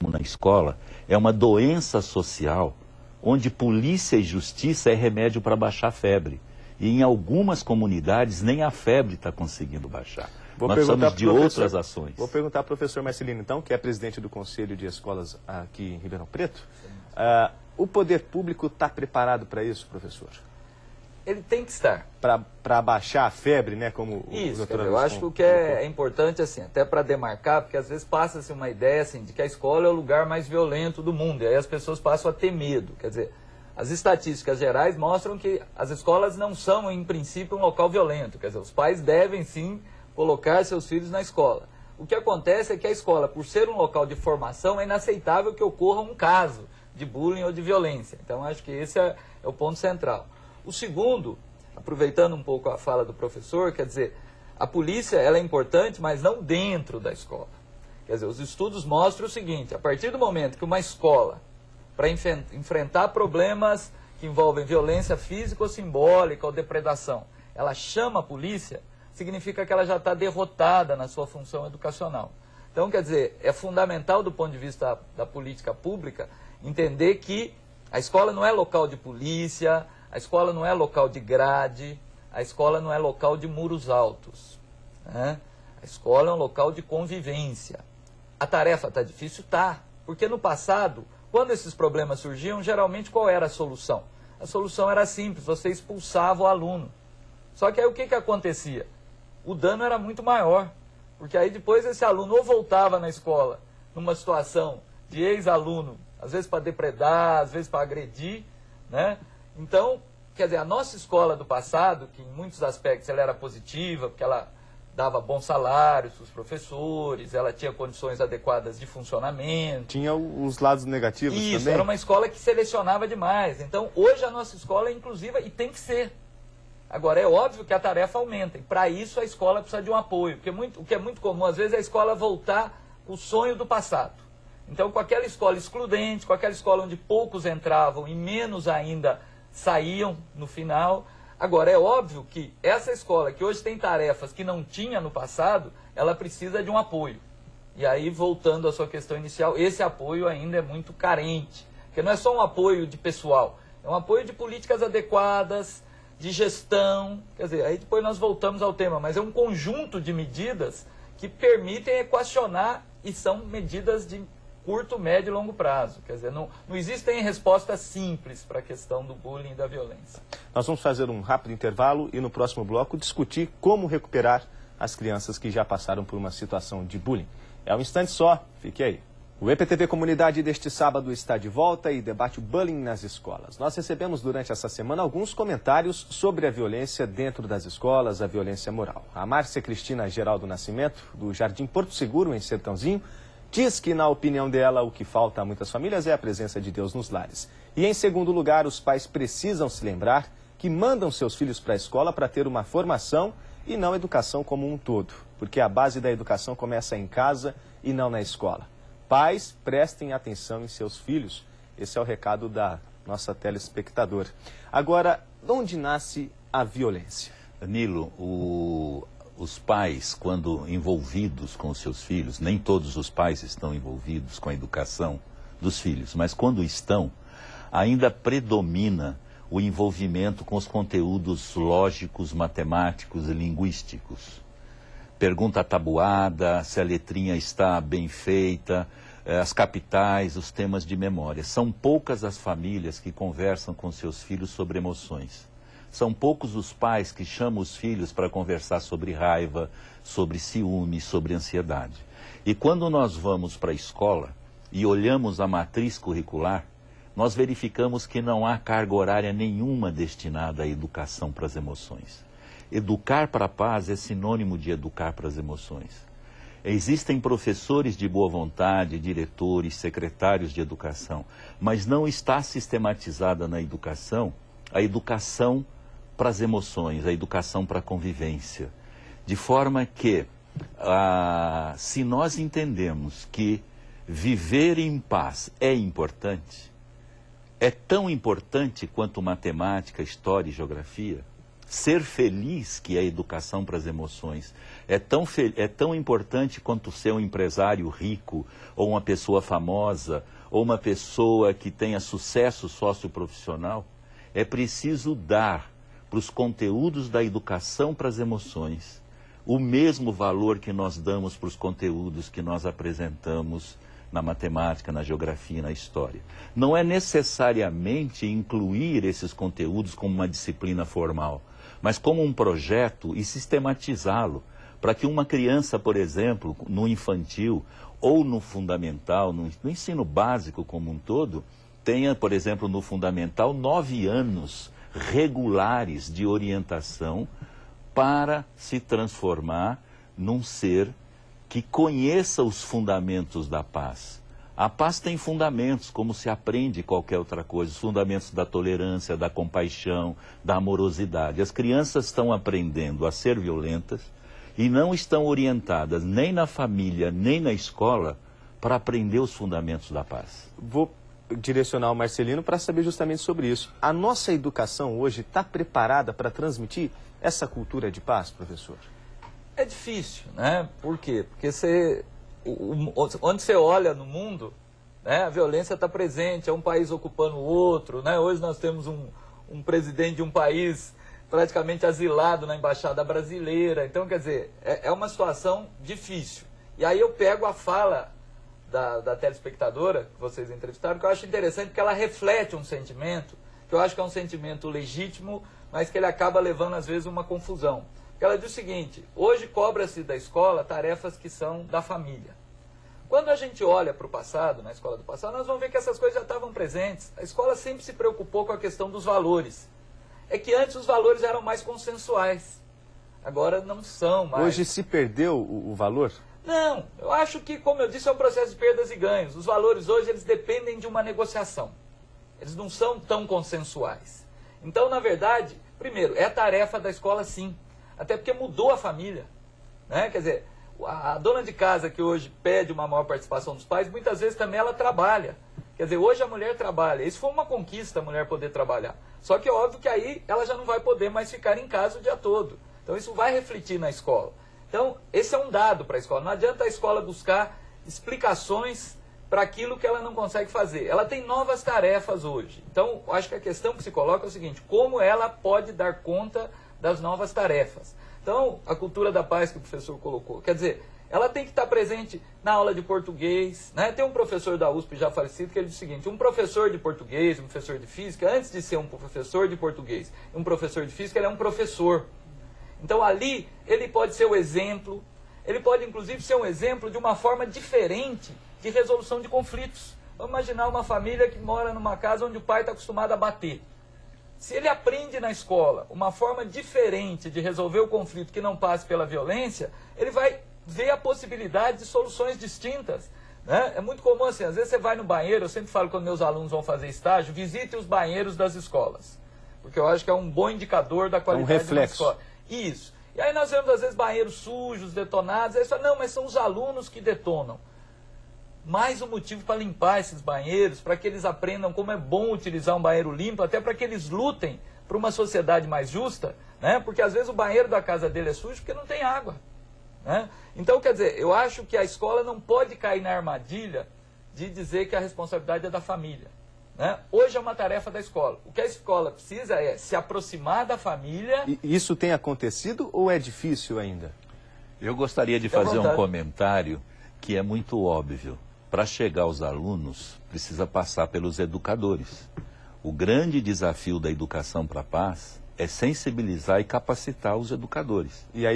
na escola é uma doença social onde polícia e justiça é remédio para baixar a febre. E em algumas comunidades nem a febre está conseguindo baixar. Nós precisamos de outras ações. Vou perguntar ao professor Marcelino, então, que é presidente do Conselho de Escolas aqui em Ribeirão Preto. O poder público está preparado para isso, professor? Ele tem que estar. Para baixar a febre, né? Como isso, o doutor eu acho que o que é importante, assim, até para demarcar, porque às vezes passa-se uma ideia assim, de que a escola é o lugar mais violento do mundo, e aí as pessoas passam a ter medo. Quer dizer, as estatísticas gerais mostram que as escolas não são, em princípio, um local violento. Quer dizer, os pais devem, sim, colocar seus filhos na escola. O que acontece é que a escola, por ser um local de formação, é inaceitável que ocorra um caso de bullying ou de violência. Então, acho que esse é o ponto central. O segundo, aproveitando um pouco a fala do professor, quer dizer, a polícia ela é importante, mas não dentro da escola. Quer dizer, os estudos mostram o seguinte: a partir do momento que uma escola, para enfrentar problemas que envolvem violência física ou simbólica ou depredação, ela chama a polícia, significa que ela já está derrotada na sua função educacional. Então, quer dizer, é fundamental do ponto de vista da política pública entender que a escola não é local de polícia, a escola não é local de grade, a escola não é local de muros altos, né? A escola é um local de convivência. A tarefa está difícil? Tá, porque no passado, quando esses problemas surgiam, geralmente qual era a solução? A solução era simples, você expulsava o aluno. Só que aí o que acontecia? O dano era muito maior, porque aí depois esse aluno ou voltava na escola numa situação de ex-aluno, às vezes para depredar, às vezes para agredir, né? Então, quer dizer, a nossa escola do passado, que em muitos aspectos ela era positiva, porque ela dava bons salários para os professores, ela tinha condições adequadas de funcionamento. Tinha os lados negativos também? Isso, era uma escola que selecionava demais. Então, hoje a nossa escola é inclusiva e tem que ser. Agora, é óbvio que a tarefa aumenta, e para isso a escola precisa de um apoio, porque o que é muito comum, às vezes, é a escola voltar o sonho do passado. Então, com aquela escola excludente, com aquela escola onde poucos entravam e menos ainda saíam no final. Agora, é óbvio que essa escola, que hoje tem tarefas que não tinha no passado, ela precisa de um apoio. E aí, voltando à sua questão inicial, esse apoio ainda é muito carente, porque não é só um apoio de pessoal, é um apoio de políticas adequadas, de gestão, quer dizer, aí depois nós voltamos ao tema, mas é um conjunto de medidas que permitem equacionar e são medidas de curto, médio e longo prazo. Quer dizer, não existem respostas simples para a questão do bullying e da violência. Nós vamos fazer um rápido intervalo e no próximo bloco discutir como recuperar as crianças que já passaram por uma situação de bullying. É um instante só, fique aí. O EPTV Comunidade deste sábado está de volta e debate o bullying nas escolas. Nós recebemos durante essa semana alguns comentários sobre a violência dentro das escolas, a violência moral. A Márcia Cristina Geraldo Nascimento, do Jardim Porto Seguro, em Sertãozinho, diz que, na opinião dela, o que falta a muitas famílias é a presença de Deus nos lares. E, em segundo lugar, os pais precisam se lembrar que mandam seus filhos para a escola para ter uma formação e não educação como um todo, porque a base da educação começa em casa e não na escola. Pais, prestem atenção em seus filhos. Esse é o recado da nossa telespectadora. Agora, onde nasce a violência? Danilo, os pais, quando envolvidos com os seus filhos, nem todos os pais estão envolvidos com a educação dos filhos, mas quando estão, ainda predomina o envolvimento com os conteúdos lógicos, matemáticos e linguísticos. Pergunta tabuada, se a letrinha está bem feita, as capitais, os temas de memória. São poucas as famílias que conversam com seus filhos sobre emoções. São poucos os pais que chamam os filhos para conversar sobre raiva, sobre ciúme, sobre ansiedade. E quando nós vamos para a escola e olhamos a matriz curricular, nós verificamos que não há carga horária nenhuma destinada à educação para as emoções. Educar para a paz é sinônimo de educar para as emoções. Existem professores de boa vontade, diretores, secretários de educação, mas não está sistematizada na educação a educação para as emoções, a educação para a convivência. De forma que, se nós entendemos que viver em paz é importante, é tão importante quanto matemática, história e geografia, ser feliz, que é a educação para as emoções, É tão importante quanto ser um empresário rico, ou uma pessoa famosa, ou uma pessoa que tenha sucesso socioprofissional. É preciso dar para os conteúdos da educação para as emoções o mesmo valor que nós damos para os conteúdos que nós apresentamos na matemática, na geografia, na história. Não é necessariamente incluir esses conteúdos como uma disciplina formal, mas como um projeto e sistematizá-lo, para que uma criança, por exemplo, no infantil ou no fundamental, no ensino básico como um todo, tenha, por exemplo, no fundamental, 9 anos regulares de orientação para se transformar num ser que conheça os fundamentos da paz. A paz tem fundamentos, como se aprende qualquer outra coisa, os fundamentos da tolerância, da compaixão, da amorosidade. As crianças estão aprendendo a ser violentas e não estão orientadas nem na família, nem na escola para aprender os fundamentos da paz. Vou direcionar o Marcelino para saber justamente sobre isso. A nossa educação hoje está preparada para transmitir essa cultura de paz, professor? É difícil, né? Por quê? Porque onde você olha no mundo, né, a violência está presente, é um país ocupando o outro, né? Hoje nós temos um presidente de um país praticamente asilado na embaixada brasileira. Então, quer dizer, é uma situação difícil. E aí eu pego a fala da telespectadora que vocês entrevistaram, que eu acho interessante, porque ela reflete um sentimento, que eu acho que é um sentimento legítimo, mas que ele acaba levando, às vezes, uma confusão. Ela diz o seguinte: hoje cobra-se da escola tarefas que são da família. Quando a gente olha para o passado, na escola do passado, nós vamos ver que essas coisas já estavam presentes. A escola sempre se preocupou com a questão dos valores. É que antes os valores eram mais consensuais. Agora não são mais. Hoje se perdeu o valor? Não, eu acho que, como eu disse, é um processo de perdas e ganhos. Os valores hoje, eles dependem de uma negociação. Eles não são tão consensuais. Então, na verdade, primeiro, é tarefa da escola, sim. Até porque mudou a família, né? Quer dizer, a dona de casa que hoje pede uma maior participação dos pais, muitas vezes também ela trabalha. Quer dizer, hoje a mulher trabalha. Isso foi uma conquista, a mulher poder trabalhar. Só que é óbvio que aí ela já não vai poder mais ficar em casa o dia todo. Então isso vai refletir na escola. Então esse é um dado para a escola. Não adianta a escola buscar explicações para aquilo que ela não consegue fazer. Ela tem novas tarefas hoje. Então eu acho que a questão que se coloca é o seguinte: como ela pode dar conta das novas tarefas? Então, a cultura da paz que o professor colocou, quer dizer, ela tem que estar presente na aula de português, né? Tem um professor da USP já falecido que ele diz o seguinte: um professor de português, um professor de física, antes de ser um professor de português, um professor de física, ele é um professor. Então ali ele pode ser o exemplo, ele pode inclusive ser um exemplo de uma forma diferente de resolução de conflitos. Vamos imaginar uma família que mora numa casa onde o pai está acostumado a bater. Se ele aprende na escola uma forma diferente de resolver o conflito que não passe pela violência, ele vai ver a possibilidade de soluções distintas, né? É muito comum assim, às vezes você vai no banheiro, eu sempre falo quando meus alunos vão fazer estágio, visite os banheiros das escolas, porque eu acho que é um bom indicador da qualidade de uma escola. Isso. E aí nós vemos às vezes banheiros sujos, detonados, aí você fala, não, mas são os alunos que detonam. Mais um motivo para limpar esses banheiros, para que eles aprendam como é bom utilizar um banheiro limpo, até para que eles lutem por uma sociedade mais justa, né? Porque às vezes o banheiro da casa dele é sujo porque não tem água, né? Então, quer dizer, eu acho que a escola não pode cair na armadilha de dizer que a responsabilidade é da família, né? Hoje é uma tarefa da escola. O que a escola precisa é se aproximar da família. E isso tem acontecido ou é difícil ainda? Eu gostaria de fazer um comentário que é muito óbvio. Para chegar aos alunos, precisa passar pelos educadores. O grande desafio da educação para a paz é sensibilizar e capacitar os educadores. E aí